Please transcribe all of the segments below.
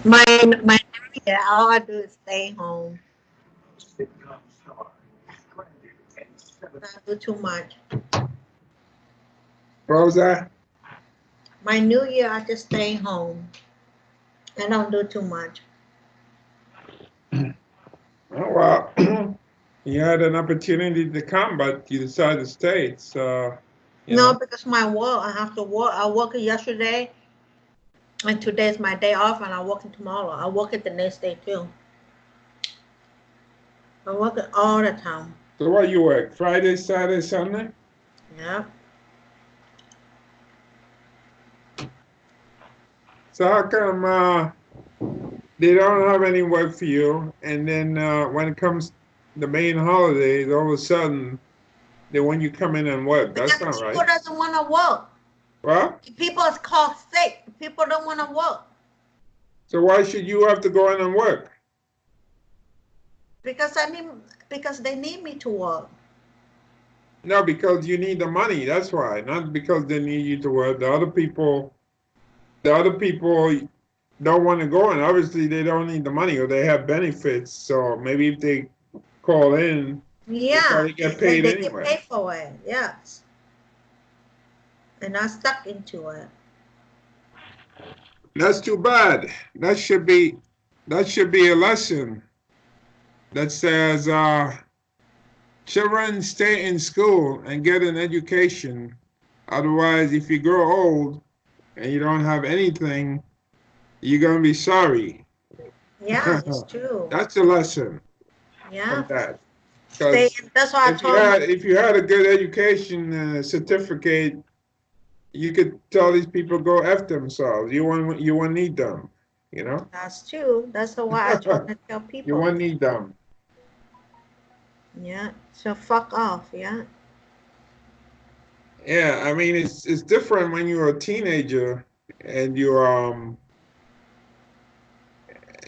My yeah, all I do is stay home. Not do too much. What was that? My New Year, I just stay home. I don't do too much. Oh, well, you had an opportunity to come, but you decided to stay. So, you No, know. because my work, I have to work. I worked yesterday, and today is my day off, and I'm working tomorrow. I work it the next day too. I work it all the time. So what you work? Friday, Saturday, Sunday? Yeah. So how come they don't have any work for you, and then when it comes the main holidays, all of a sudden they want you come in and work? That's Because not people right. doesn't want to work. Well, People is called sick. People don't want to work so why should you have to go in and work? because I mean because they need me to work. No, because you need the money. That's why, not because they need you to work. The other people don't want to go, and obviously they don't need the money or they have benefits. So maybe if they call in, they Yeah, probably get they, paid they get anyway. paid for it. Yes, and I stuck into it. That's too bad. That should be a lesson that says children stay in school and get an education. Otherwise, if you grow old and you don't have anything, you're gonna be sorry. Yeah, it's true. That's a lesson Yeah, from that. stay. Because That's why I if you told my had if you had a good education certificate, you could tell these people go f themselves. You won't need them. You know. that's true. That's why I try to tell You people. won't need them. Yeah, so fuck off. Yeah, Yeah, I mean it's different when you're a teenager and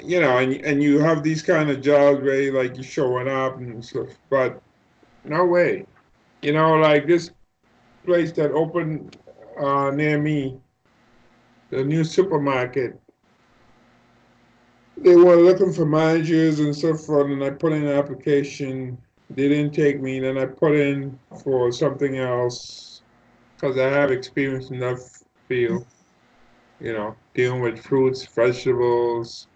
and you have these kind of jobs where like you're showing up and stuff. But no way. Like this place that opened near me, the new supermarket. They were looking for managers and so forth, and I put in an application. They didn't take me. Then I put in for something else because I have experience in that field. Dealing with fruits, vegetables.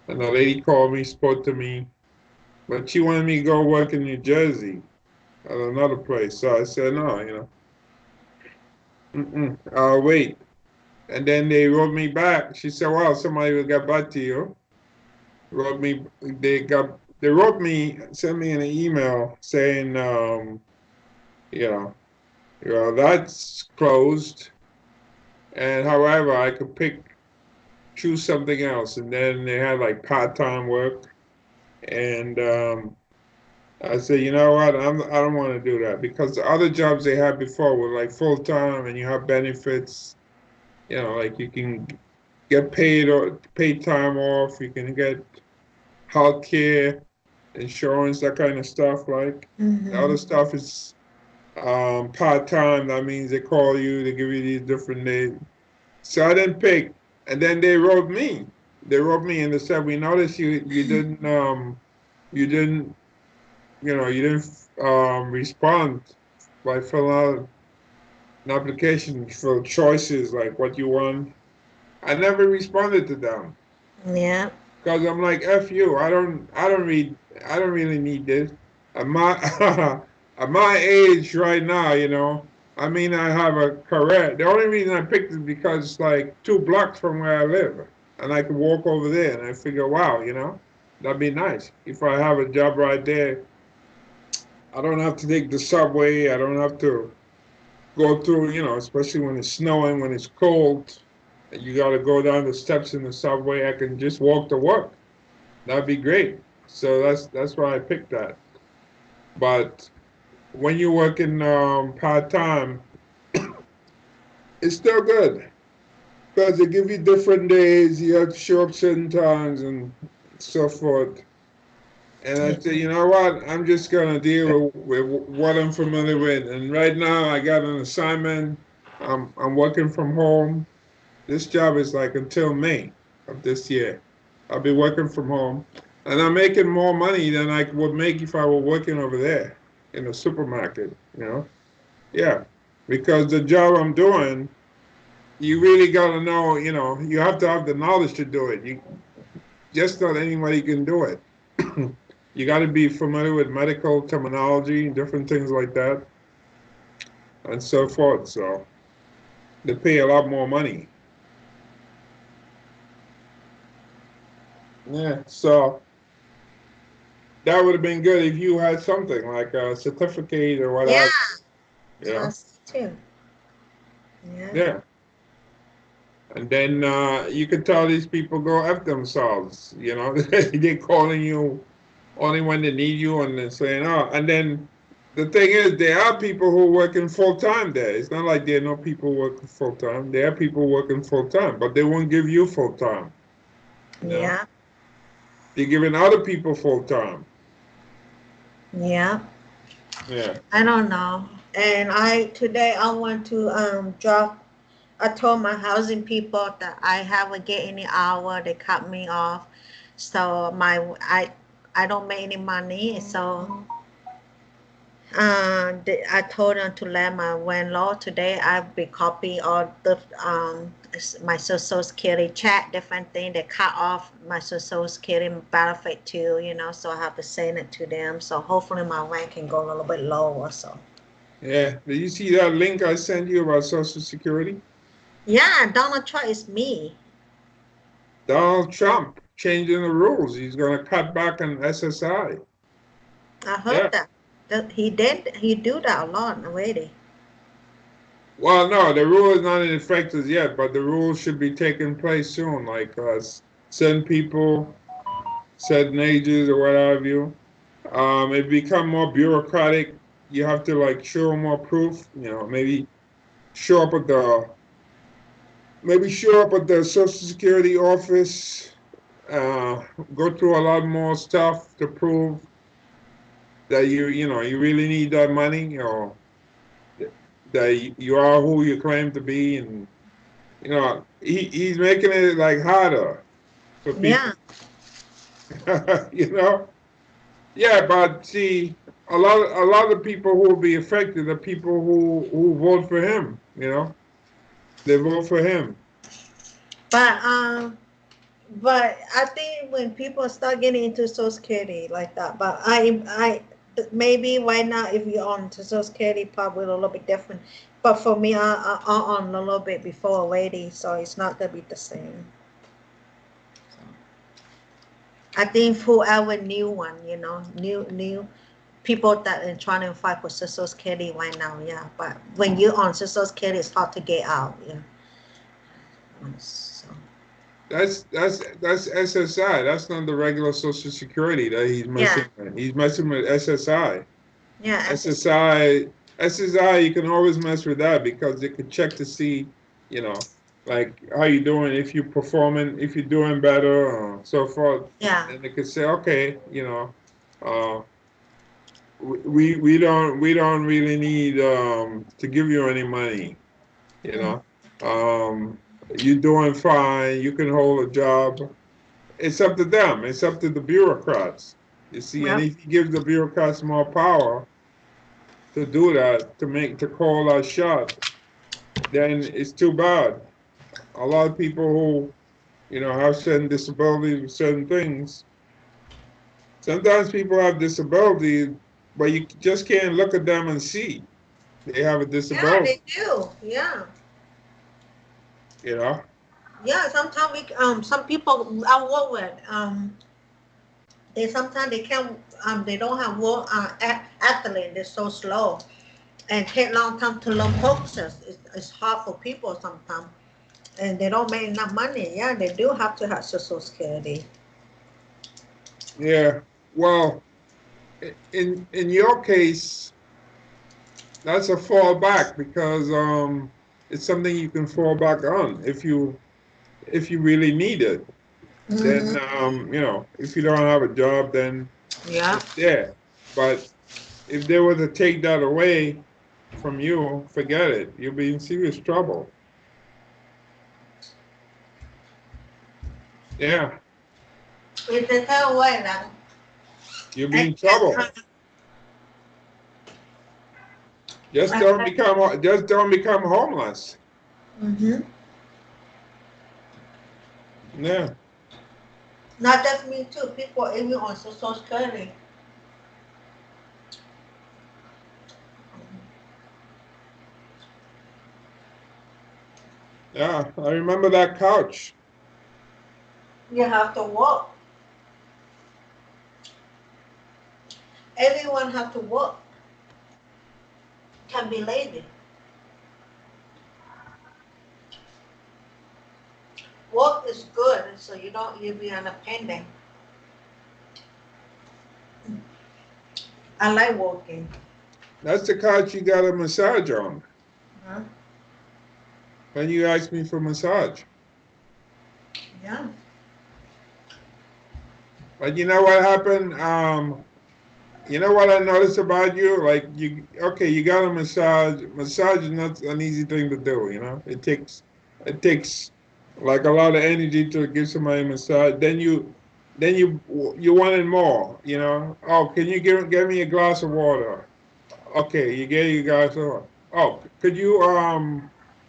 And the lady called me, spoke to me, but she wanted me to go work in New Jersey at another place. So I said, no, I'll wait. And then they wrote me back. She said, well, somebody will get back to you. They wrote me, sent me an email saying, you know, that's closed. And however, I could choose something else. And then they had like part-time work. And I said, you know what? I don't want to do that because the other jobs they had before were like full time and you have benefits. Like you can get paid or paid time off. You can get health care, insurance, that kind of stuff. Like the hmm other stuff is part time. That means they call you, they give you these different days. So I didn't pick, and then they wrote me. They wrote me and they said, we noticed you didn't respond by filling out an application for choices like what you want. I never responded to them yeah, because I'm like, F you. I don't really need this. At my at my age right now, I mean, I have a career. The only reason I picked it because it's like 2 blocks from where I live, and I can walk over there. And I figure, wow, that'd be nice if I have a job right there. I don't have to take the subway. I don't have to go through, especially when it's snowing, when it's cold. You got to go down the steps in the subway. I can just walk to work. That'd be great. So that's why I picked that. But when you're working part time, it's still good because they give you different days. You have to show up certain times and so forth. And I say, you know what? I'm just gonna deal with what I'm familiar with. And right now, I got an assignment. I'm working from home. This job is like until May of this year. I'll be working from home, and I'm making more money than I would make if I were working over there in a supermarket. Yeah, because the job I'm doing, you really got to know. You have to have the knowledge to do it. You just not anybody can do it. You got to be familiar with medical terminology, different things like that, and so forth. So they pay a lot more money. Yeah, so that would have been good if you had something like a certificate or Yeah, whatever. You know? us too. Yeah. Yeah. And then you could tell these people go F themselves. They're calling you only when they need you and then saying, oh, and then the thing is, there are people who are working full time there. It's not like there are no people working full time. There are people working full time, but they won't give you full time. Yeah. They're giving other people full time. Yeah. Yeah. I don't know. And today I want to drop. I told my housing people that I haven't get any hour. They cut me off, so I don't make any money. So I told them to let my landlord today. I'll be copy all the my social security check, different thing. They cut off my social security benefit too. So I have to send it to them. So hopefully my rent can go a little bit lower. So Yeah. Did you see that link I sent you about Social Security? yeah, Donald Trump is me. Donald Trump changing the rules. He's going to cut back on SSI. I heard Yeah. that he did. He do that a lot already. Well, no, the rule is not in effect as yet, but the rule should be taking place soon. Like certain people, certain ages, or what have you. It become more bureaucratic. You have to like show more proof. Maybe show up at the Social Security office. Uh, Go through a lot more stuff to prove that you really need that money, or that you are who you claim to be, and he's making it like harder for Yeah, people. you know yeah, but see, a lot of people who will be affected are people who vote for him. They vote for him. but but I think when people start getting into Social Security like that, but I maybe right now if you're on to Social Security, probably a little bit different. But for me, I on a little bit before already, so it's not gonna be the same. I think whoever new one, new people that are trying to fight for Social Security right now, yeah. But when you're on Social Security, it's hard to get out, yeah. So, That's SSI. That's not the regular Social Security that he's yeah, messing with. He's messing with SSI. yeah, SSI, SSI. You can always mess with that because they could check to see, you know, like how you doing, if you're performing, if you're doing better, or so forth. yeah. And they could say, okay, uh, we don't really need to give you any money. You Mm. know, um, you're doing fine. You can hold a job. It's up to them. It's up to the bureaucrats. You see, and Yep. if you give the bureaucrats more power to do that, to call that shot, then it's too bad. A lot of people who, have certain disabilities with certain things. Sometimes people have disabilities, but you just can't look at them and see they have a Yeah, they disability. do. Yeah. You know. Yeah, sometimes some people I work with, they sometimes they can't, they don't have work, athlete, they're so slow and take long time to learn process. It's hard for people sometimes, and they don't make enough money. Yeah, they do have to have Social Security. Yeah. Well, in your case, that's a fallback because it's something you can fall back on if you really need it. Then Mm-hmm. if you don't have a job, then Yeah. it's there. But if they were to take that away from you, forget it. You'll be in serious trouble. Yeah. If they tell away that, You'll be I in can't. trouble. Just don't become homeless. Mm-hmm. Yeah. Not just me too. People even on social security. Yeah. I remember that couch. You have to work. Everyone have to work. Can be lazy. Work is good, so you be independent. I like working. That's the couch you got a massage on Huh? when you asked me for massage. Yeah. But you know what happened? You know what I noticed about you? Like okay, you got a massage. Massage is not an easy thing to do. You know, it takes like a lot of energy to give somebody a massage. Then you wanted more. You know, oh, can you give me a glass of water? Okay, you gave you guys. Oh, could you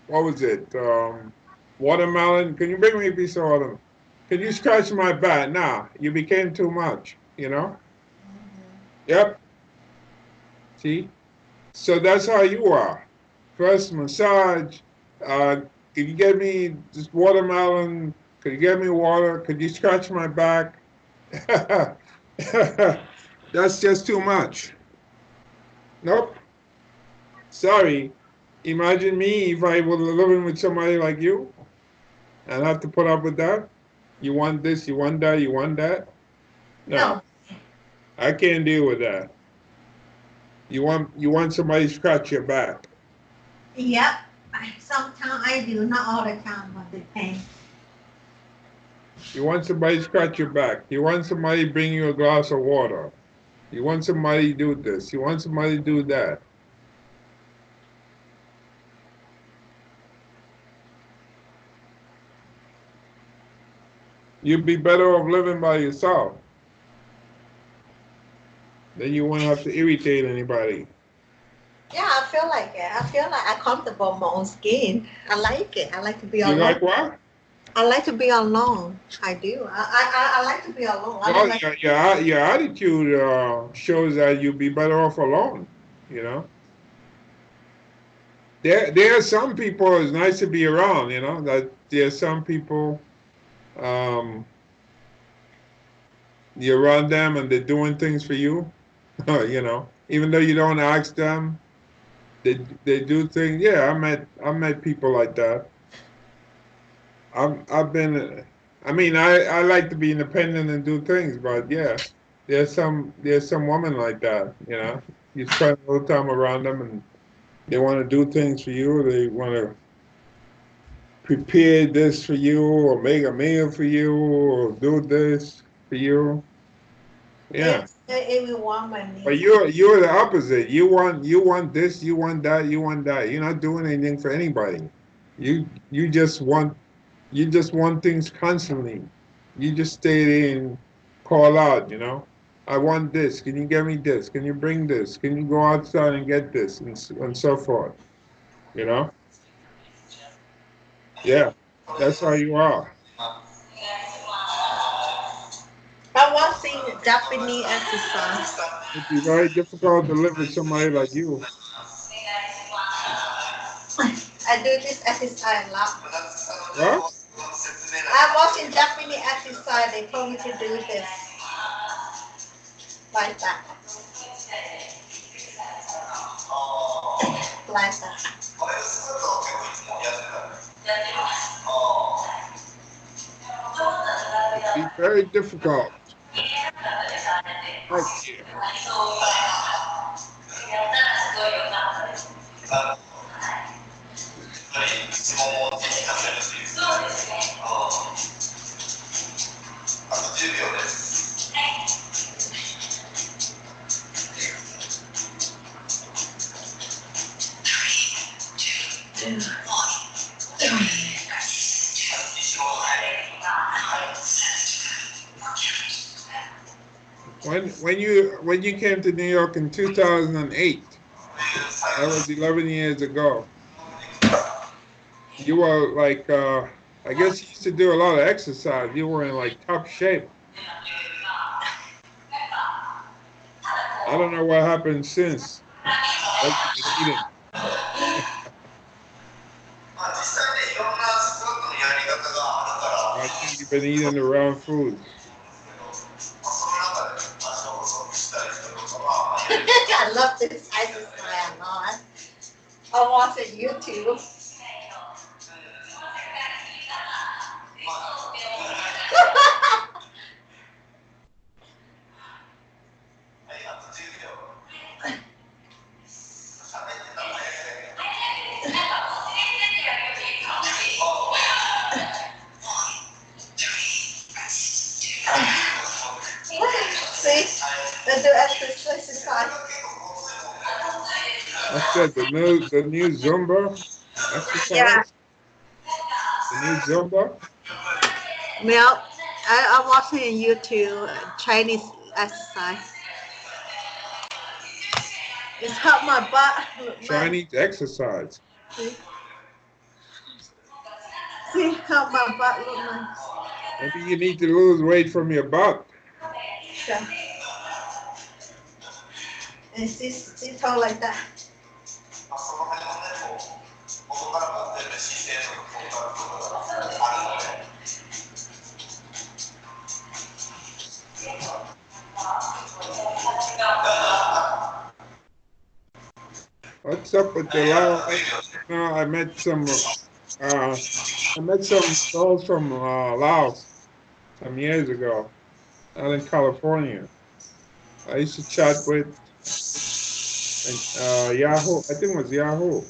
what was it? Watermelon. Can you bring me a piece of watermelon? Could you scratch my back? Nah, you became too much. You know. Yep. See. So that's how you are. First massage. Uh, could you get me this watermelon? Could you get me water? Could you scratch my back? That's just too much. Nope. Sorry. Imagine me if I was living with somebody like you and have to put up with that. You want this, you want that, you want that. No, No. I can't deal with that. You want somebody to scratch your back. Yep. Sometimes I do, not all the time, but depends. You want somebody to scratch your back. You want somebody to bring you a glass of water. You want somebody to do this. You want somebody to do that. You'd be better off living by yourself. Then you won't have to irritate anybody. Yeah, I feel like it. I feel like I'm comfortable in my own skin. I like it. I like to be You alone. like what? I like to be alone. I do. I like to be alone. I don't Well, like. your attitude shows that you'd be better off alone. You know, there are some people it's nice to be around. You know that there's some people um, you're around them and they're doing things for you. You know, even though you don't ask them, they do things. Yeah, I met people like that. I've been. I mean, I like to be independent and do things, but yeah, there's some women like that. You know, you spend a little time around them and they want to do things for you. They want to prepare this for you or make a meal for you or do this for you. They Yeah. every woman But needs. you're the opposite. You want this, you want that, you want that. You're not doing anything for anybody. You just want things constantly. You just stay there and call out, you know. I want this. Can you get me this? Can you bring this? Can you go outside and get this? And so forth. You know? Yeah. That's how you are. I was seeing Japanese exercise. It'd be very difficult to live with somebody like you. I do this exercise a lot. What? I was in Japanese exercise. They told me to do this like that, like that. It'd be very difficult. Right here. when you came to New York in 2008, that was 11 years ago. You were like, I guess you used to do a lot of exercise. You were in like top shape. I don't know what happened since. What you been eating? I think you've been eating the wrong food. I love this exercise a lot. I watch it YouTube. See, they do exercise. What's that? The new Zumba Yeah, exercise? The new Zumba? well, I'm watching on YouTube Chinese exercise. It's help my butt. Look, Chinese exercise. see, see how my butt look nice. Maybe you need to lose weight from your butt. Yeah. And see, tall like that. What's up with the Lao Lady? I met some girls from Laos some years ago out in California. I used to chat with Yahoo. I think it was Yahoo.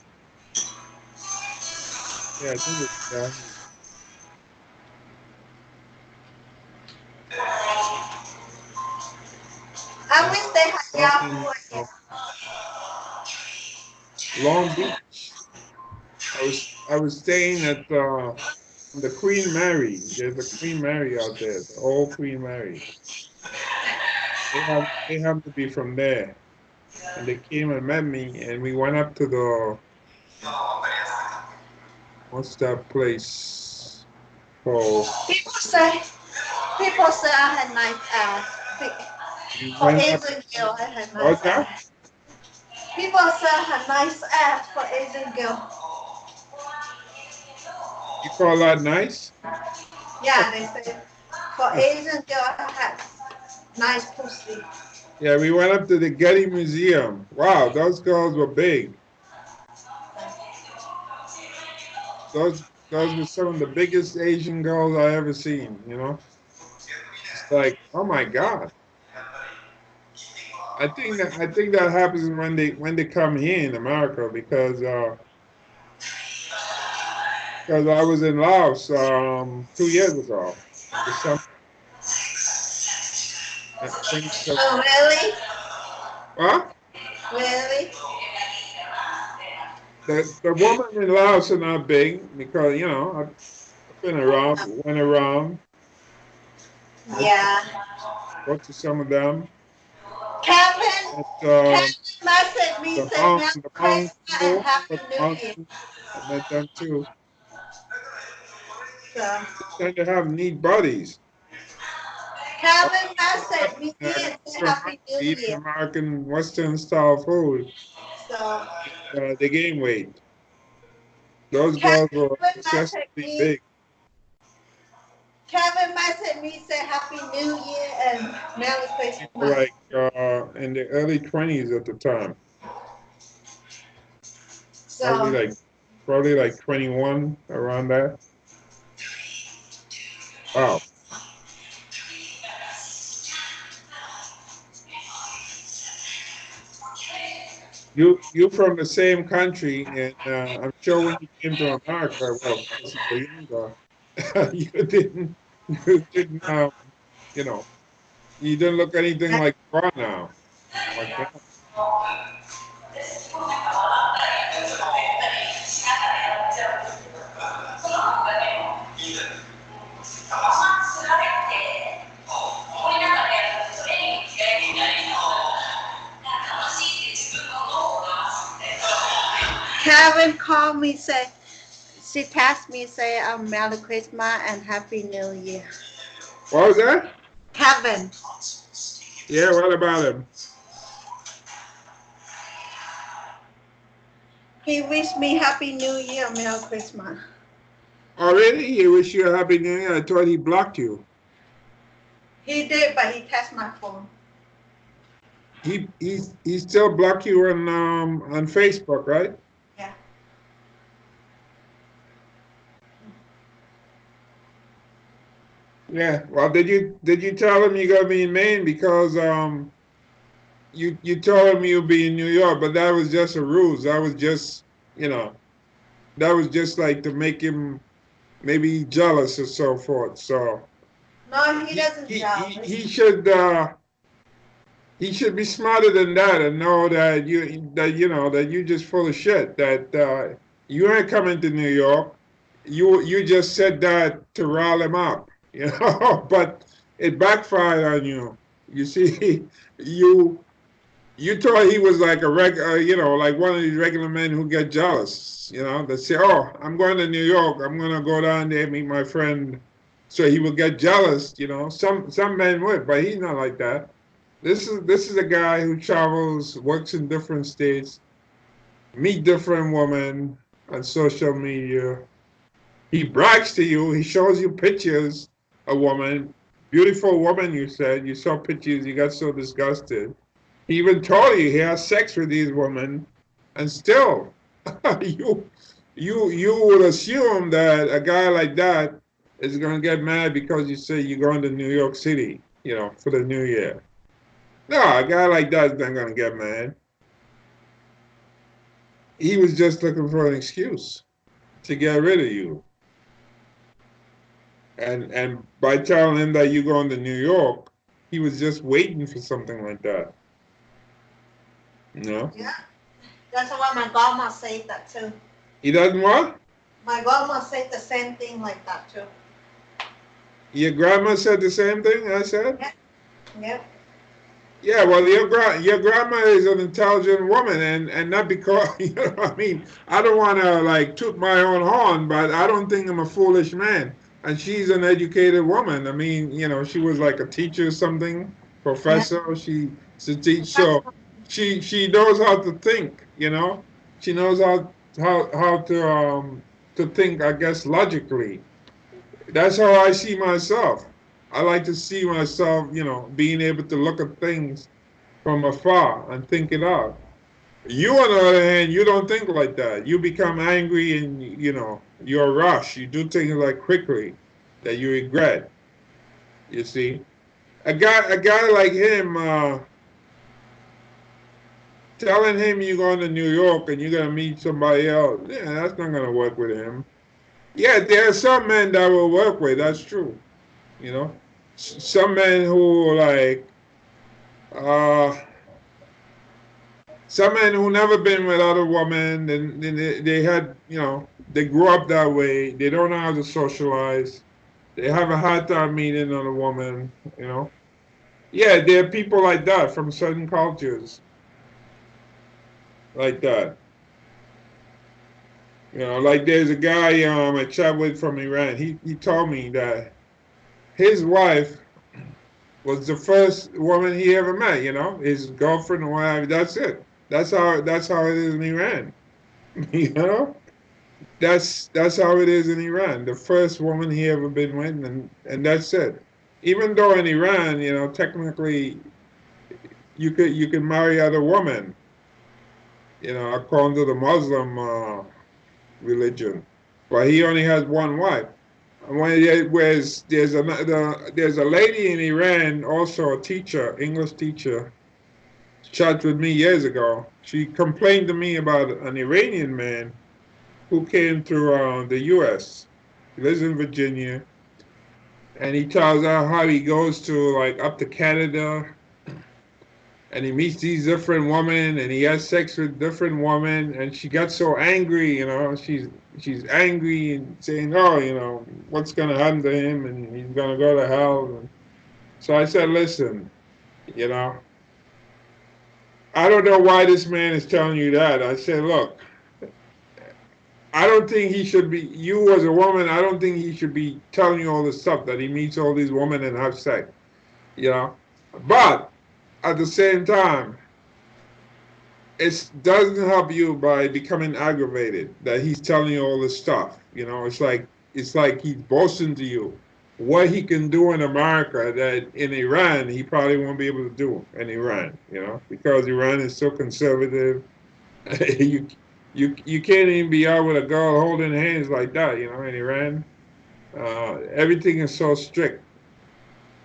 Yeah, I think it was Yahoo. I wish they had Down in Yahoo again. Long Beach. I was staying at the Queen Mary. There's a Queen Mary out there, the old Queen Mary. They have to be from there, and they came and met me, and we went up to the what's that place called? People say, people say I had nice ass. We For went up. Asian girl, I had What's nice that? ass. People say I had nice ass for Asian girl. You call that nice? Yeah, they say for Asian girl I had nice pussy. Yeah, we went up to the Getty Museum. Wow, those girls were big. Those were some of the biggest Asian girls I ever seen. It's like, oh my God. I think that happens when they come here in America because I was in Laos 2 years ago. December 27. Oh really? Huh? Really? The women in Laos are not big because I've been around, went around, spoke to, Yeah. spoke to some of them. Kevin, At Kevin messaged me the said Hmong Merry the Hmong Christmas and people, Happy the New Hmong Year. people, I met them too. So They tend to have neat bodies. Kevin messaged me and said Happy New Eating Year. American Western style food, So they gain weight. Those girls Kevin were messaged excessively me. big. Kevin messaged me said Happy New Year and Merry They were Christmas. like in the early 20s at the time, probably So like probably like 21 around that. Wow. You from the same country, and I'm sure when you came to America, well, of course you were younger. You didn't you know you didn't look anything like you are now. Like that. Kevin called me, say, she texted me, say, Merry Christmas and Happy New Year. What was that? Kevin, Yeah, what about him? he wished me Happy New Year, Merry Christmas. Already? He wish you a happy new year. I thought he blocked you. He did, but he texted my phone. He still blocked you on Facebook, right? Yeah. Yeah. Well, did you tell him you're gonna be in Maine because you told him you'll be in New York, but that was just a ruse. That was just you know that was just like to make him maybe jealous or so forth. So No, he he doesn't he he, jealous. he should be smarter than that and know that that you just full of shit. That you ain't coming to New York. You just said that to rile him up, but it backfired on you. You see, you you thought he was like a like one of these regular men who get jealous, that say, "Oh, I'm going to New York. I'm going to go down there meet my friend," so he will get jealous. Some men would, but he's not like that. This is a guy who travels, works in different states, meet different women on social media. He brags to you. He shows you pictures of woman, beautiful woman. You said you saw pictures. You got so disgusted. He even told you he has sex with these women, and still, you you would assume that a guy like that is going to get mad because you say you're going to New York City, for the New Year. No, a guy like that is not going to get mad. He was just looking for an excuse to get rid of you. And by telling him that you're going to New York, he was just waiting for something like that. Yeah. That's why my grandma said that too. He doesn't what? My grandma said the same thing like that too. Your grandma said the same thing I said? Yeah. Yeah. Yeah, well, your grandma is an intelligent woman, and not because I mean, I don't want to like toot my own horn, but I don't think I'm a foolish man. And she's an educated woman. I mean, she was like a teacher or something, Yeah. professor. She teach, That's so she knows how to think. She knows how to think. I guess logically. That's how I see myself. I like to see myself, being able to look at things from afar and think it out. You, on the other hand, you don't think like that. You become angry and, you're rush. You do things like quickly that you regret. You see, a guy like him, telling him you're going to New York and you're gonna meet somebody else, yeah, that's not gonna work with him. Yeah, there are some men that will work with. That's true. Some men who like uh some men who never been with other women, and they had, they grew up that way. They don't know how to socialize. They have a hard time meeting other woman. Yeah, there are people like that from certain cultures like that. Like there's a guy I chat with from Iran. He told me that his wife was the first woman he ever met. His girlfriend or whatever. That's it. That's how it is in Iran. You know, that's how it is in Iran. The first woman he ever been with, and that's it. Even though in Iran, technically you can marry other women. According to the Muslim religion, but he only has one wife. And whereas there's a lady in Iran, also a teacher, English teacher, chatted with me years ago. She complained to me about an Iranian man who came to the U.S. He lives in Virginia, and he tells her how he goes to like up to Canada, and he meets these different women, and he has sex with different women, and she got so angry, she's angry and saying, oh, what's gonna happen to him, and he's gonna go to hell. And so I said, listen, you know, I don't know why this man is telling you that. I said, look, I don't think he should be. You as a woman, I don't think he should be telling you all this stuff that he meets all these women and have sex. You know, but at the same time, it doesn't help you by becoming aggravated that he's telling you all this stuff. You know, it's like he's boasting to you what he can do in America that in Iran he probably won't be able to do in Iran. You know, because Iran is so conservative. you you can't even be out with a girl holding hands like that. You know, in Iran, everything is so strict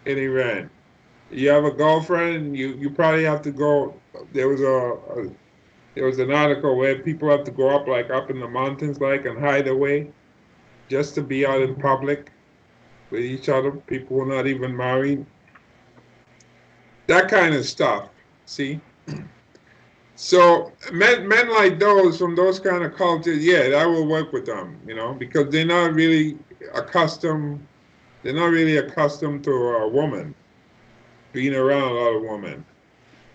in Iran. You have a girlfriend, you probably have to go. There was there was an article where people have to go up like up in the mountains like and hide away just to be out in public with each other. People who are not even married. That kind of stuff. See? So men like those from those kind of cultures, yeah, that will work with them, you know, because accustomed they're not really accustomed to a woman, being around a lot of women.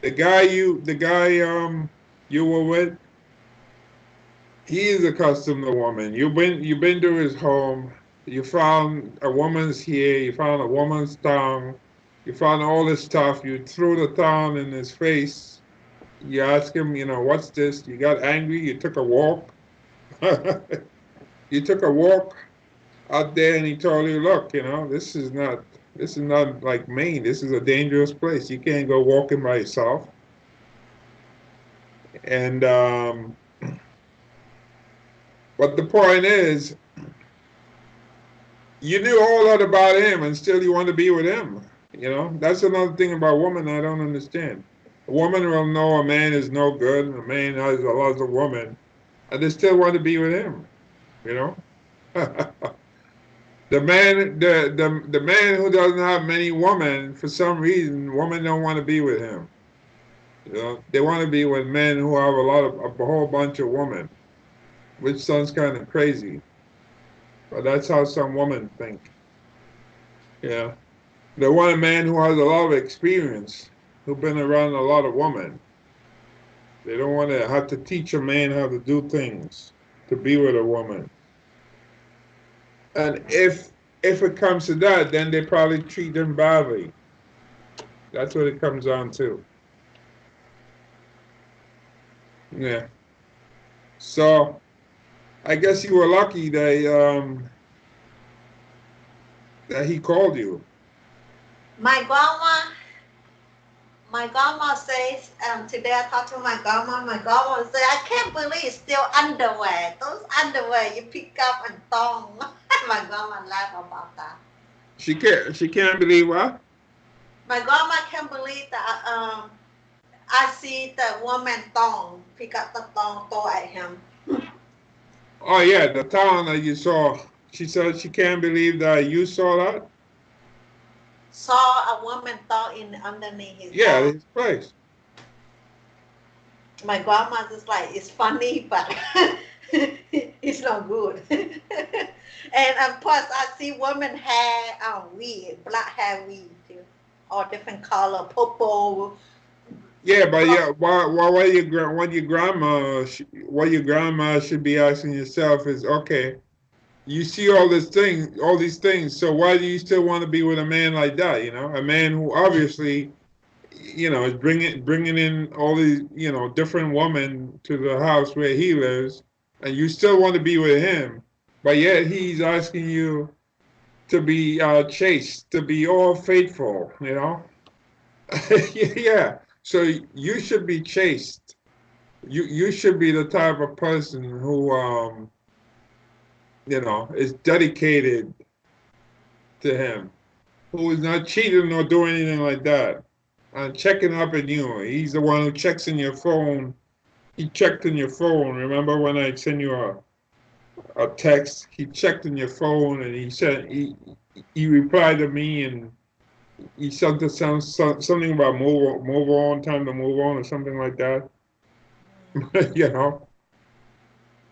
The guy you were with, he is accustomed to woman. You've been to his home. You found a woman's hair. You found a woman's tongue. You found all this stuff. You threw the tongue in his face. You asked him, you know, what's this? You got angry. You took a walk. You took a walk out there, and he told you, look, you know, this is not like Maine. This is a dangerous place. You can't go walking by yourself. And but the point is, you knew all that about him, and still you want to be with him. You know, that's another thing about women I don't understand. A woman will know a man is no good, a man has a lot of woman, and they still want to be with him. You know, the man who doesn't have many women, for some reason, women don't want to be with him. You know, they want to be with men who have a whole bunch of women, which sounds kind of crazy, but that's how some women think. Yeah. They want a man who has a lot of experience, who's been around a lot of women. They don't want to have to teach a man how to do things to be with a woman. And if it comes to that, then they probably treat him badly. That's what it comes down to. Yeah. So I guess you were lucky that he called you. My grandma, my grandma says, today I talked to my grandma said, I can't believe it's still underwear. Those underwear you pick up and thong. My grandma laughed about that. She can't believe what? My grandma can't believe that I see the woman thong, pick up the thong, throw at him. Oh yeah, the town that you saw. She said she can't believe that you saw that. Saw a woman thong in underneath his Yeah, thong. his place. My grandma just like, it's funny, but it's not good. And of course, I see women hair weave, black hair weave too, all different color, purple. Yeah, but yeah, what your grandma should be asking yourself is, okay, you see all these things. So why do you still want to be with a man like that? You know, a man who obviously, you know, is bringing in all these, you know, different women to the house where he lives, and you still want to be with him, but yet he's asking you to be chaste, to be all faithful. You know, yeah. So you should be chaste. You should be the type of person who you know, is dedicated to him, who is not cheating or doing anything like that, and checking up on you. He's the one who checks in your phone. He checked in your phone. Remember when I sent you a text? He checked in your phone and he replied to me and he said something about move on, time to move on, or something like that. You know,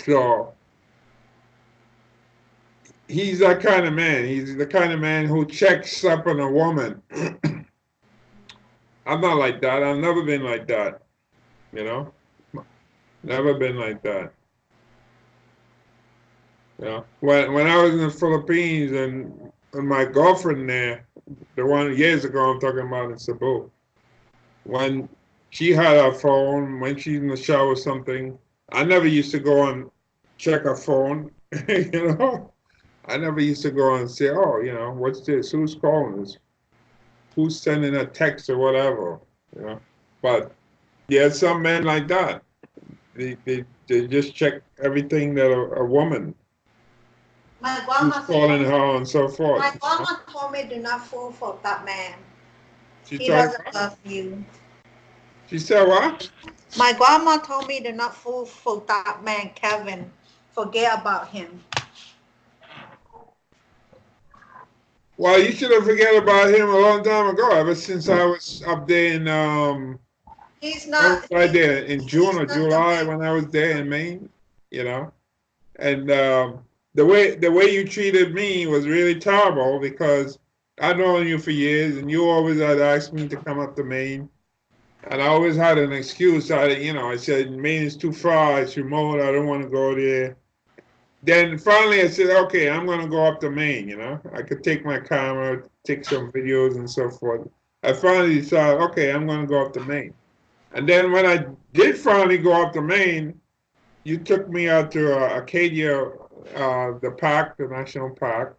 so he's that kind of man. He's the kind of man who checks up on a woman. I'm not like that. I've never been like that. You know, never been like that. You know, when I was in the Philippines and my girlfriend there, the one years ago I'm talking about in Cebu, when she had her phone, when she's in the shower or something, I never used to go and check her phone, you know. I never used to go and say, oh, you know, what's this? Who's calling us? Who's sending a text or whatever, you know. But there's some men like that. They just check everything that a woman My who's grandma calling told me, her and so forth. my grandma told me do not fall for that man. She He told doesn't what? love you. She said what? My grandma told me to not fall for that man, Kevin. Forget about him. Well, you should have forget about him a long time ago. Ever since I was up there in He's when was not. I there? In June He's or not the July man. when I was there in Maine, you know. And the way you treated me was really terrible because I've known you for years, and you always had asked me to come up to Maine, and I always had an excuse. I said Maine is too far, it's remote, I don't want to go there. Then finally I said, okay, I'm going to go up to Maine. I could take my camera, take some videos and so forth. I finally decided, okay, I'm going to go up to Maine. And then when I did finally go up to Maine, you took me out to Acadia, the park, the national park,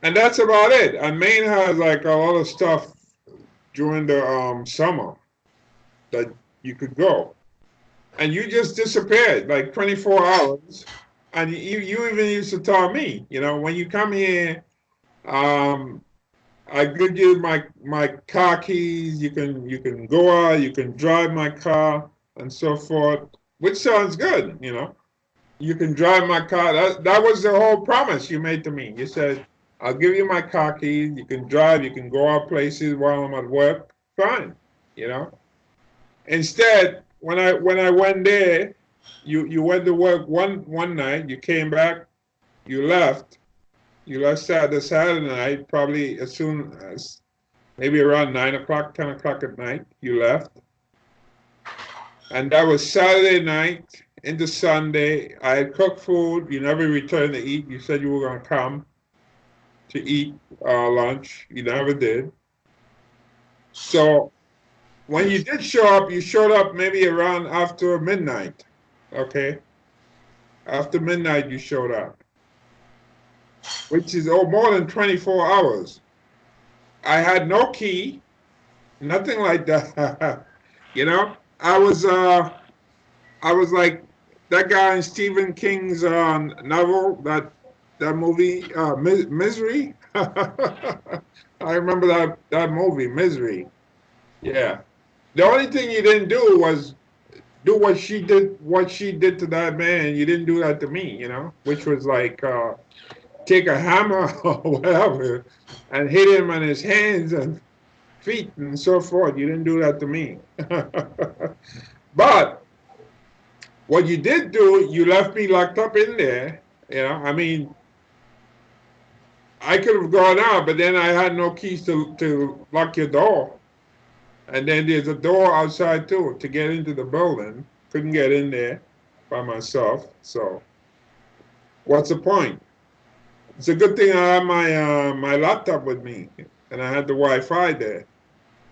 and that's about it. And Maine has like a lot of stuff during the summer that you could go, and you just disappeared like 24 hours. And you even used to tell me, when you come here, um, I give you my car keys. You can go out, you can drive my car, and so forth, which sounds good. You can drive my car. That was the whole promise you made to me. You said, I'll give you my car keys. You can drive. You can go out places while I'm at work. Fine. You know. Instead, when I went there, you went to work one night. You came back. You left. You left Saturday night, probably as soon as maybe around 9 o'clock, 10 o'clock at night. You left. And that was Saturday night into Sunday. I had cooked food. You never returned to eat. You said you were going to come to eat lunch. You never did. So when you did show up, you showed up maybe around after midnight. Okay? After midnight, you showed up, which is more than 24 hours. I had no key, nothing like that. I was like that guy in Stephen King's novel, that movie, Misery. I remember that movie, Misery. Yeah. The only thing you didn't do was do what she did to that man. You didn't do that to me, which was like take a hammer or whatever and hit him on his hands and feet and so forth. You didn't do that to me. But what you did do, you left me locked up in there. I mean, I could have gone out, but then I had no keys to lock your door. And then there's a door outside too to get into the building. Couldn't get in there by myself. So what's the point? It's a good thing I had my laptop with me and I had the Wi-Fi there.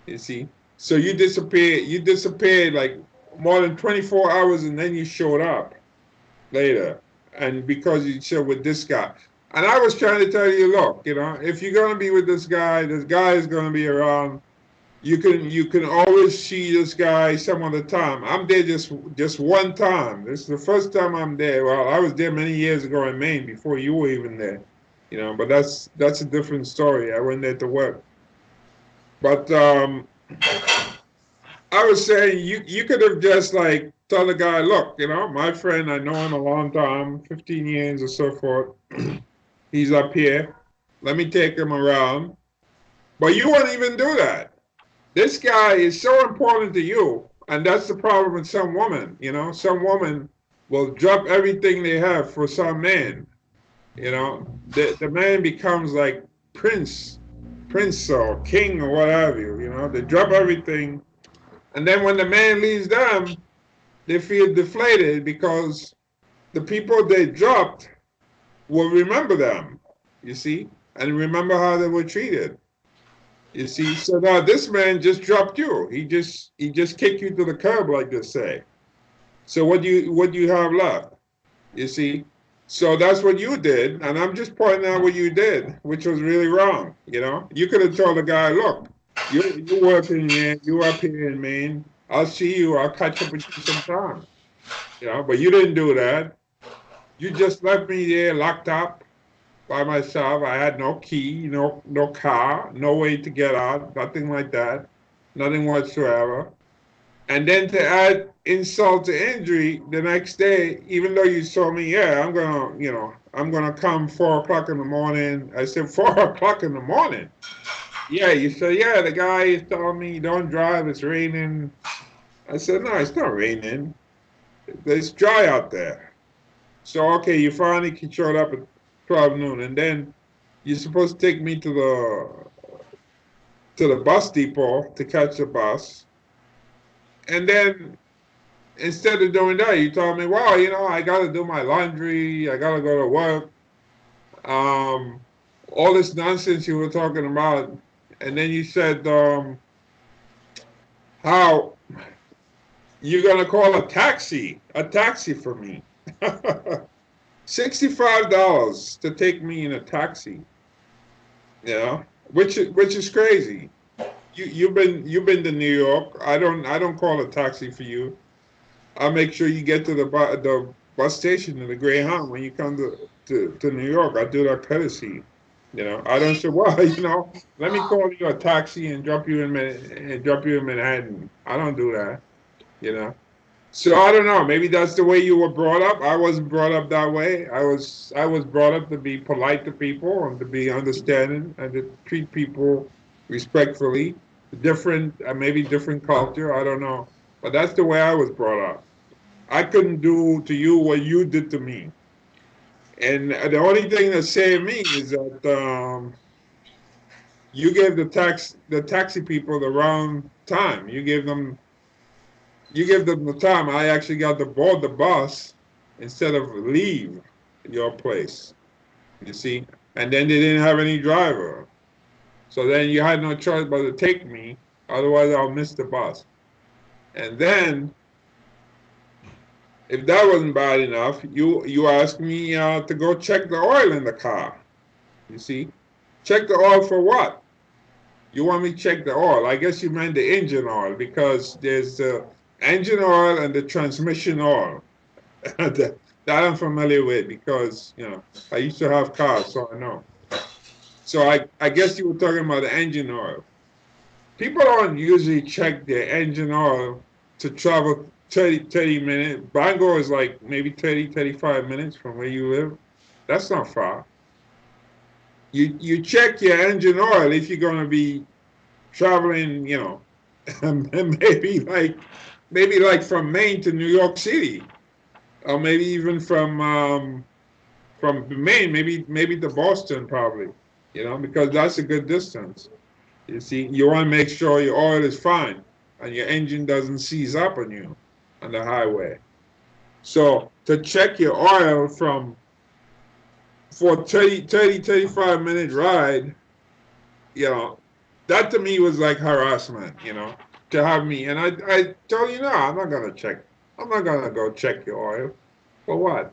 You see. So you disappeared. You disappeared like more than 24 hours, and then you showed up later, and because you chill with this guy. And I was trying to tell you, look, if you're gonna be with this guy is gonna be around. You can always see this guy some other time. I'm there just one time. This is the first time I'm there. Well, I was there many years ago in Maine before you were even there. But that's a different story. I went there to work. But I was saying you could have just like tell the guy, look, my friend, I know him a long time, 15 years or so forth. He's up here. Let me take him around. But you won't even do that. This guy is so important to you, and that's the problem with some women. Some women will drop everything they have for some man. The man becomes like prince or king or what have you. They drop everything, and then when the man leaves them, they feel deflated because the people they dropped will remember them, you see, and remember how they were treated. You see, so now this man just dropped you. He just kicked you to the curb, like they say. So what do you have left? You see? So that's what you did, and I'm just pointing out what you did, which was really wrong. You could have told the guy, look, you working here, you up here in Maine. I'll see you. I'll catch up with you sometime. But you didn't do that. You just left me there locked up by myself. I had no key, no car, no way to get out, nothing like that, nothing whatsoever. And then to add insult to injury, the next day, even though you told me, yeah, I'm gonna come 4 o'clock in the morning. I said 4 o'clock in the morning. Yeah, you said, yeah, the guy is telling me don't drive, it's raining. I said, no, it's not raining. It's dry out there. So okay, you finally showed up at 12 noon, and then you're supposed to take me to the bus depot to catch the bus. And then instead of doing that, you told me, well, I got to do my laundry. I got to go to work. All this nonsense you were talking about. And then you said how you're going to call a taxi for me. $65 to take me in a taxi, which is crazy. You've been to New York. I don't call a taxi for you. I'll make sure you get to the bus station in the Greyhound when you come to New York. I do that courtesy. I don't say, well, let me call you a taxi and drop you in Manhattan. I don't do that. So I don't know. Maybe that's the way you were brought up. I wasn't brought up that way. I was brought up to be polite to people and to be understanding and to treat people respectfully. Maybe different culture. I don't know. But that's the way I was brought up. I couldn't do to you what you did to me. And the only thing that saved me is that you gave the taxi people the wrong time. You gave them the time. I actually got to board the bus instead of leave your place. You see, and then they didn't have any driver, so then you had no choice but to take me. Otherwise, I'll miss the bus. And then, if that wasn't bad enough, you asked me to go check the oil in the car. You see, check the oil for what? You want me to check the oil? I guess you meant the engine oil, because there's the engine oil and the transmission oil. that I'm familiar with, because I used to have cars, so I know. So I guess you were talking about the engine oil. People don't usually check their engine oil to travel 30 minutes. Bangor is like maybe 35 minutes from where you live. That's not far. You check your engine oil if you're going to be traveling, maybe like from Maine to New York City, or maybe even from Maine, maybe to Boston, probably, because that's a good distance. You see, you want to make sure your oil is fine and your engine doesn't seize up on you on the highway. So to check your oil for 35-minute ride, that to me was like harassment, to have me. And I told you, no, I'm not going to check. I'm not going to go check your oil. For what?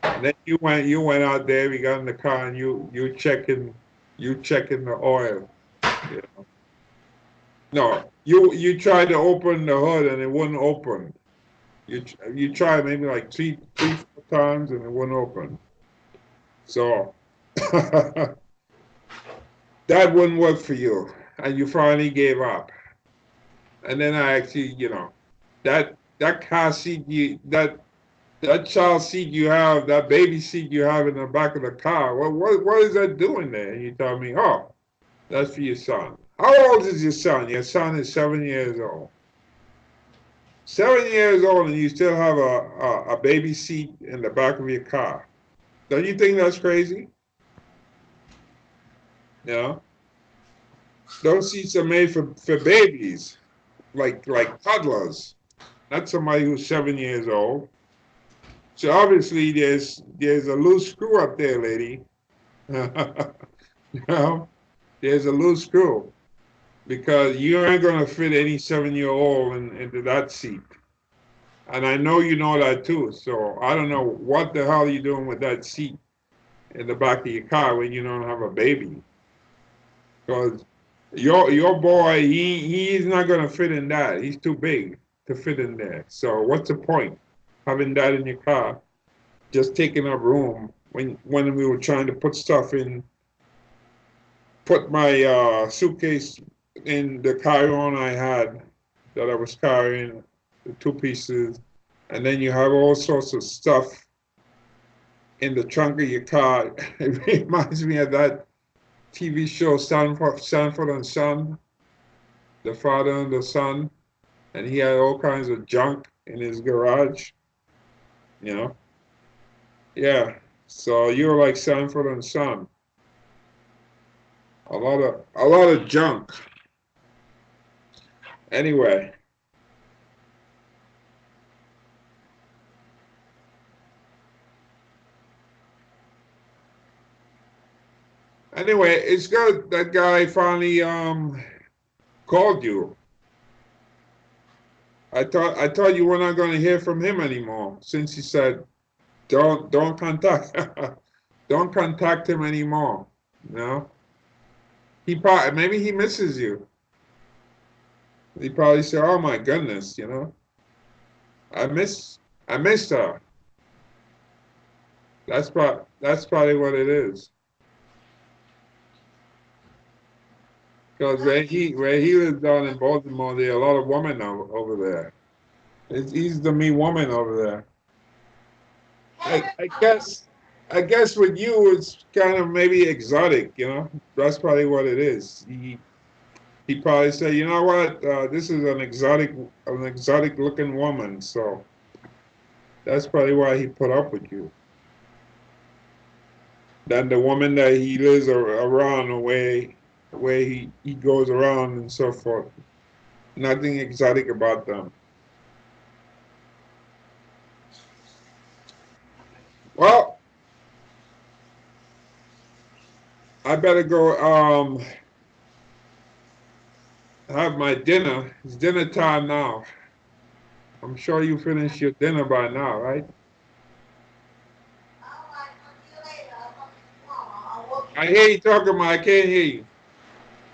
And then you went out there, we got in the car, and you checking the oil. No, you tried to open the hood and it wouldn't open. You tried maybe like three, 4 times and it wouldn't open. So that wouldn't work for you, and you finally gave up. And then I actually, that car seat that child seat you have, that baby seat you have in the back of the car, what is that doing there? And you tell me, oh, that's for your son. How old is your son? Your son is 7 years old. 7 years old, and you still have a baby seat in the back of your car. Don't you think that's crazy? Those seats are made for babies, like toddlers, not somebody who's 7 years old. So obviously there's a loose screw up there, lady. You know, there's a loose screw because you ain't gonna fit any 7-year-old into that seat. And I know you know that too. So I don't know what the hell you're doing with that seat in the back of your car when you don't have a baby. Because your boy, he's not gonna fit in that. He's too big to fit in there. So what's the point having that in your car, just taking up room when we were trying to put stuff in, put my suitcase in the carry-on I had that I was carrying, the 2 pieces, and then you have all sorts of stuff in the trunk of your car. It reminds me of that TV show Sanford and Son, the father and the son, and he had all kinds of junk in his garage, you know? Yeah. So you're like Sanford and Son. A lot of junk. Anyway. Anyway, it's good that guy finally called you. I thought you were not going to hear from him anymore since he said don't contact don't contact him anymore. You know, he probably maybe he misses you. He probably said, "Oh my goodness, I miss I missed her." That's probably what it is. Because where he lives down in Baltimore, there are a lot of women over there. He's the me woman over there. I guess with you it's kind of maybe exotic. That's probably what it is. He probably said, you know what, this is an exotic looking woman, so that's probably why he put up with you. Then the woman that he lives around, the way he goes around and so forth. Nothing exotic about them. Well, I better go have my dinner. It's dinner time now. I'm sure you finished your dinner by now, right? All right, talk to you later. I'll talk to you tomorrow. I'll work I hear you talking about. I can't hear you.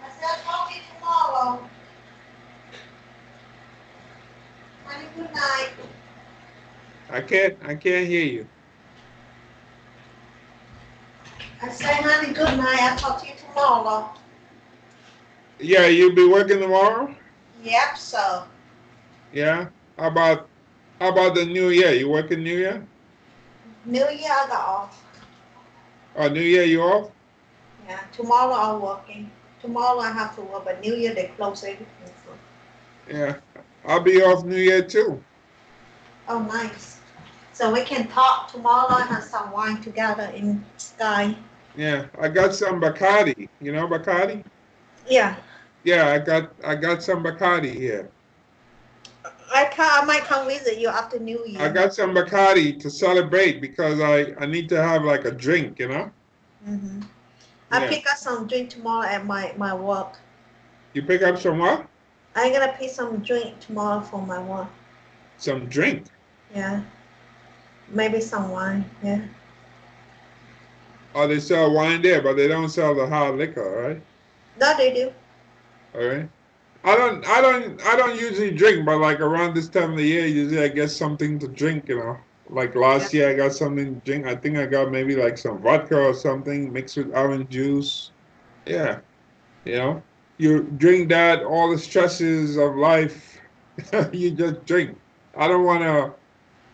I said I'll talk to you tomorrow. Honey, good night. I can't hear you. I say, honey, good night. I'll talk to you tomorrow. Yeah, you'll be working tomorrow? Yep, so. Yeah. How about the New Year? You working New Year? New Year, I got off. Oh, New Year you off? Yeah, tomorrow I'm working. Tomorrow I have to work, but New Year they close everything. So. Yeah. I'll be off New Year too. Oh, nice. So we can talk tomorrow and have some wine together in Sky. Yeah. I got some Bacardi. You know Bacardi? Yeah, Yeah, I got some Bacardi here. I might come visit you after New I Year. got some Bacardi to celebrate because I need to have like a drink. hmm I Yeah. pick up some drink tomorrow at my work. You pick up some what? I'm gonna pick some drink tomorrow for my work. Some drink. Yeah, maybe some wine. Yeah. Oh, they sell wine there, but they don't sell the hard liquor, right? No, they do. All right. I don't usually drink, but like around this time of the year, usually I get something to drink. Like Yeah. last year I got something to drink. I think I got maybe like some vodka or something mixed with orange juice. Yeah, you know. You drink that, all the stresses of life, you just drink. I don't wanna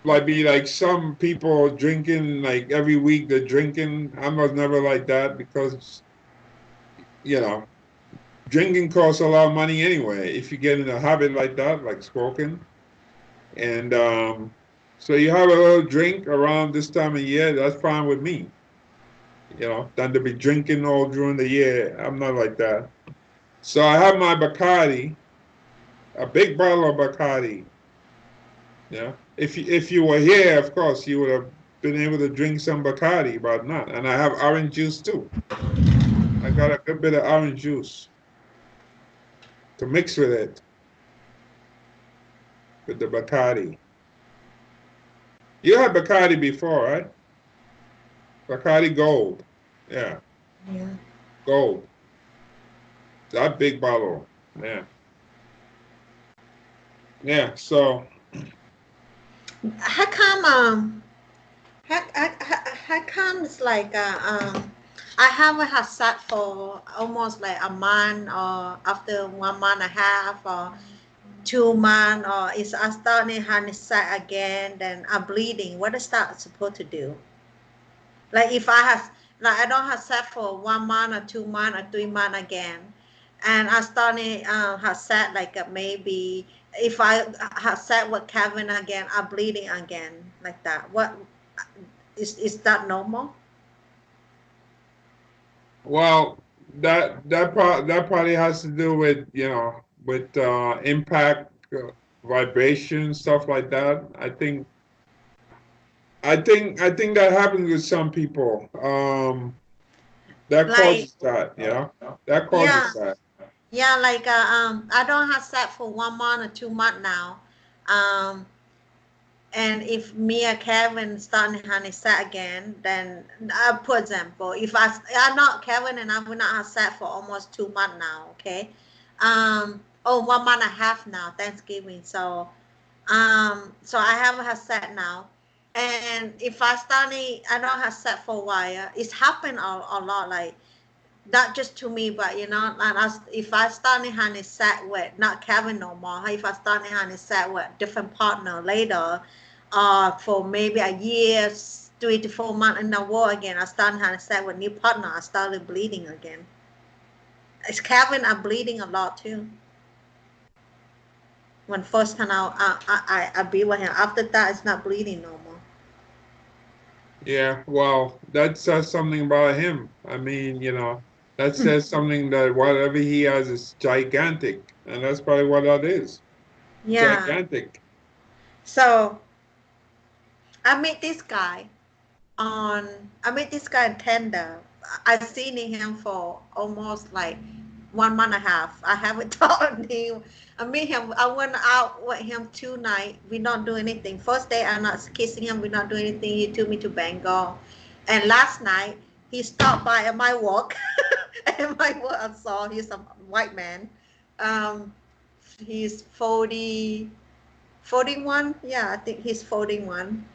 like be like some people drinking like every week they're drinking. I was never like that because, you know, drinking costs a lot of money anyway if you get in a habit like that, like smoking. And so you have a little drink around this time of year, that's fine with me. Than to be drinking all during the year. I'm not like that. So I have my Bacardi, a big bottle of Bacardi. Yeah. if you were here, of course, you would have been able to drink some Bacardi, but not. And I have orange juice too. I got a good bit of orange juice to mix with the Bacardi. You had Bacardi before, right? Bacardi Gold. Yeah, Yeah. gold. That big bottle. Yeah. Yeah. So How come how come it's like I haven't had sex for almost like a month or after 1 month and a half or 2 months or is I starting having sex again then I'm bleeding. What is that supposed to do? Like if I have like I don't have sex for 1 month or 2 months or 3 months again, and I started have sex like maybe if I have sex with Kevin again, I'm bleeding again like that. What is that normal? well, that probably has to do with with impact, vibration, stuff like that. I think that happens with some people. That Like causes that, that yeah, causes that. yeah, like I don't have sex for 1 month or 2 months now. Um, And if me and Kevin starting having sex again, then for example, if I'm not Kevin and I will not have sex for almost 2 months now, okay? Oh, 1 month and a half now, Thanksgiving. So I haven't had sex now. And if I don't have sex for a while, it's happened a lot, like not just to me, but like if I started having sex with not Kevin no more, if I started having sex with different partner later, for maybe a year, 3 to 4 months in the war again, I started having sex with new partner, I started bleeding again. It's Kevin, I'm bleeding a lot too. When first time I be with him, after that it's not bleeding no more. Yeah, well, that says something about him. I mean, that says something that whatever he has is gigantic, and that's probably what that is. Yeah. Gigantic. So I met this guy I met this guy in Tinder. I seen him for almost like 1 month and a half. I haven't talked to him. I met him. I went out with him 2 nights. We not do anything. First day I'm not kissing him. We not doing anything. He took me to Bengal. And last night he stopped by at my work. At my work I saw he's a white man. Um, he's 41. Yeah, I think he's 41.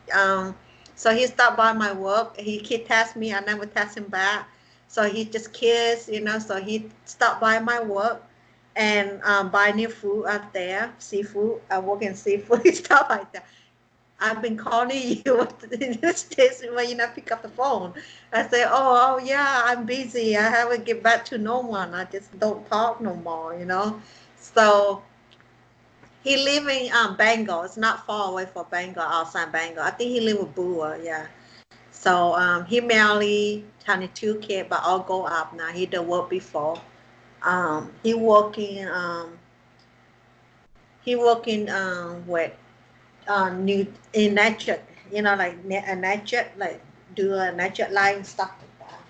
So he stopped by my work. He text me. I never text him back. So he just kissed. So he stopped by my work and buy new food out there, seafood. I work in seafood. He stopped by there. I've been calling you in this days when you not pick up the phone. I say, oh yeah, I'm busy. I haven't get back to no one. I just don't talk no more. So he live in Bengal. It's not far away from Bengal, outside Bengal. I think he live with Bua, yeah. So he married 22 kids, but all go up now. He done work before. He working with new in nature, like a nature, like do a nature life and stuff like that.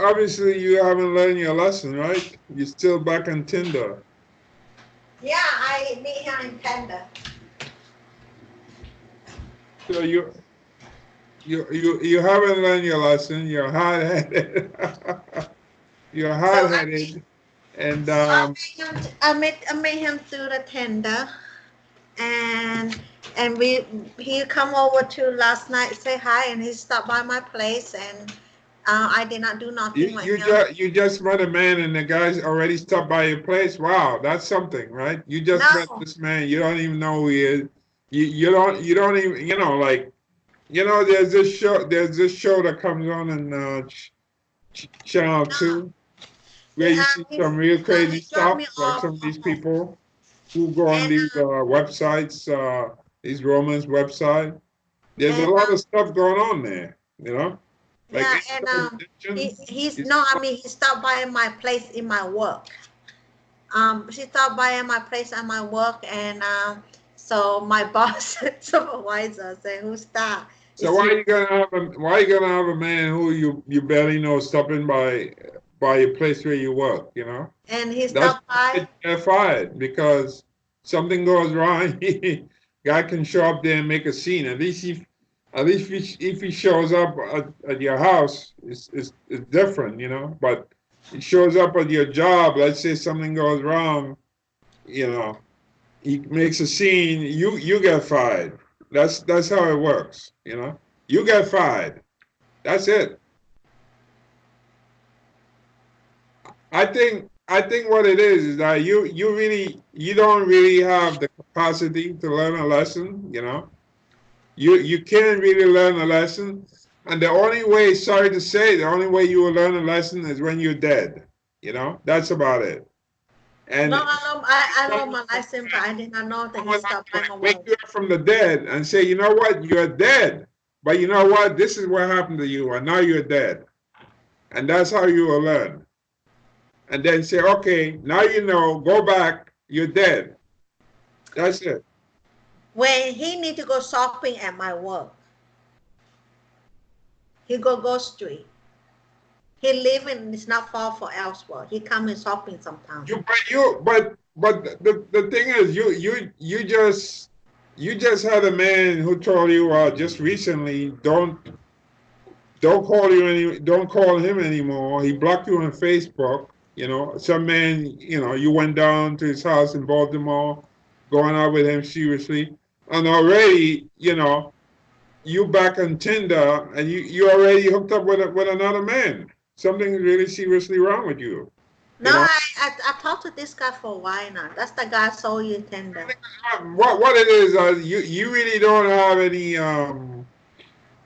Obviously you haven't learned your lesson, right? You're still back on Tinder. Yeah, I meet him in Panda. So you haven't learned your lesson. You're hard headed. You're So hard headed, and I met him through the tender, and he come over to last night say hi, and he stopped by my place, and I did not do you nothing with you him. just you just met a man, and the guy's already stopped by your place. Wow, that's something, right? You just met No, this man. You don't even know who he is. You don't even like there's this show that comes on in Channel no. 2 where you see He some real no, crazy he dropped stuff, me like off, some of these people who go on and these websites, these romance websites. There's a and lot of stuff going on there, like yeah, and income he addiction. he's It's, no, I mean he stopped by my place in my work. She stopped by at my place at my work, and so my boss, supervisor, said, "Who's that?" So It's why you. you gonna have a why you gonna have a man who you barely know stopping by your place where you work? You know And he that's stopped why by. you get fired because something goes wrong. Guy can show up there and make a scene. If he shows up at your house, it's different, you know. But he shows up at your job. Let's say something goes wrong, you know. He makes a scene. You get fired. That's how it works, you know. You get fired. That's it. I think what it is that you don't really have the capacity to learn a lesson, you know. You can't really learn a lesson. And the only way, sorry to say, the only way you will learn a lesson is when you're dead. You know, that's about it. No, And I know my license, but I did not know that he someone stopped by my wake work. you up from the dead and say, you know what, you're dead. But you know what? This is what happened to you, and now you're dead. And that's how you will learn. And then say, okay, now you know, go back, you're dead. That's it. When he need to go shopping at my work, he go street. He live in, it's not far for elsewhere. He come and shopping sometimes. But the thing is, you just had a man who told you just recently, don't call him anymore. He blocked you on Facebook. You know, some man, you know, you went down to his house in Baltimore, going out with him seriously, and already, you know, you back on Tinder, and you already hooked up with another man. Something really seriously wrong with you. No, You know, I talked to this guy for a while now. That's the guy I saw you tender. what it is, you really don't have any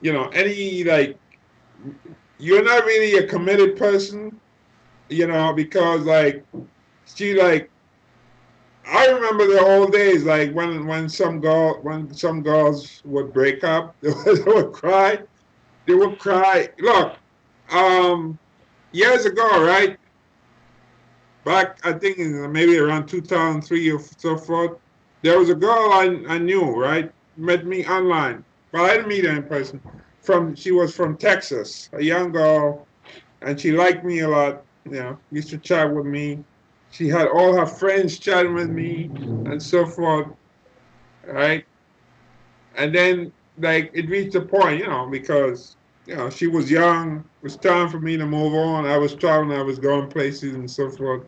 you know, any like, you're not really a committed person, you know, because like she like, I remember the old days, like when some girls would break up, they would cry. Look, um, years ago, right? Back, I think maybe around 2003 or so forth, there was a girl I knew, right? Met me online, but I didn't meet her in person. She was from Texas, a young girl, and she liked me a lot. You know, used to chat with me. She had all her friends chatting with me and so forth, right? And then like it reached a point, you know, because she was young. It was time for me to move on. I was traveling, I was going places and so forth.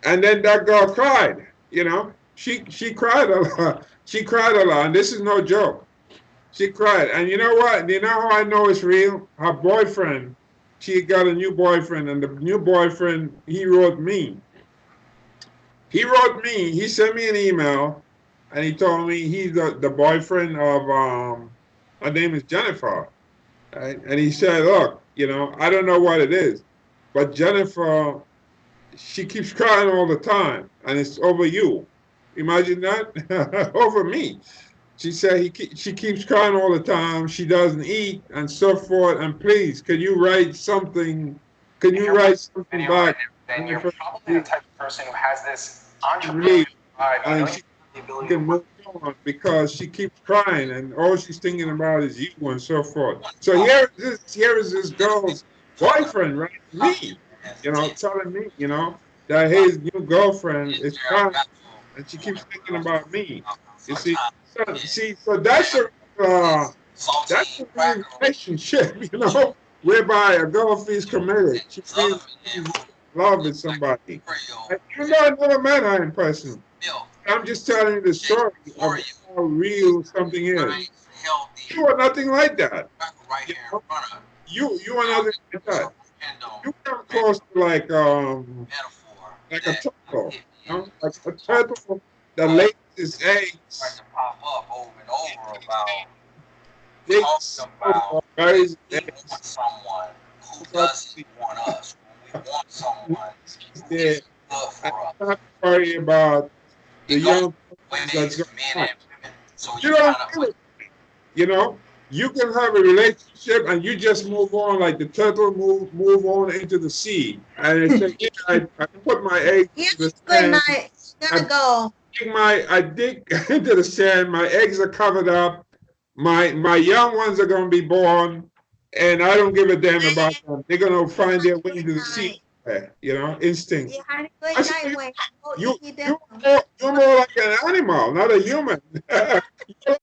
And then that girl cried, you know. She cried a lot. She cried a lot, and this is no joke. She cried. And you know what? You know how I know it's real? Her boyfriend, she got a new boyfriend, and the new boyfriend, he wrote me. He sent me an email, and he told me he's the boyfriend of, her name is Jennifer. Right? And he said, look, I don't know what it is, but Jennifer, she keeps crying all the time, and it's over you. Imagine that. Over me. She said she keeps crying all the time. She doesn't eat and so forth. And please, can you write something? Can you write something back? Then you're probably the type of person who has this Me, entrepreneurial drive. You know, and you she have the ability to can work move on because she keeps crying, and all she's thinking about is you and so forth. one So job. here is this girl's Talk boyfriend, right? about Me, it. telling me, that his new girlfriend is They're crying, about and she to keeps thinking about me. You for see, time. so Salty that's a real cracker relationship, whereby a girl feels committed. She this other feels she's in love with like somebody. Oreo And even though I never met her in person, milk. I'm just telling you the story of Oreo how real something is. nice, healthy You are nothing like that. cracker right You here in know? front of You are nothing like that. random You come close to metaphor like a that turtle, hit me and like a so turtle that lays its start eggs. to pop up over and over about Takes talking about buries we its want someone who eggs. doesn't want us. We want someone It's who there. is good And for us. not worry about the It goes young both that's ways going for men on. and women. So You you don't kind of feel it, you know? You can have a relationship and you just move on like the turtle move on into the sea. And I say, yeah, I put my eggs Yeah, into the good sand. night. Gotta I go. I dig into the sand. My eggs are covered up. My young ones are gonna be born, and I don't give a damn about them. They're gonna You find had their a way good into the sea. night. You know, instinct. You had a good I say, night, Wayne. Go you eat your you dinner. you're more like an animal, not a human. You're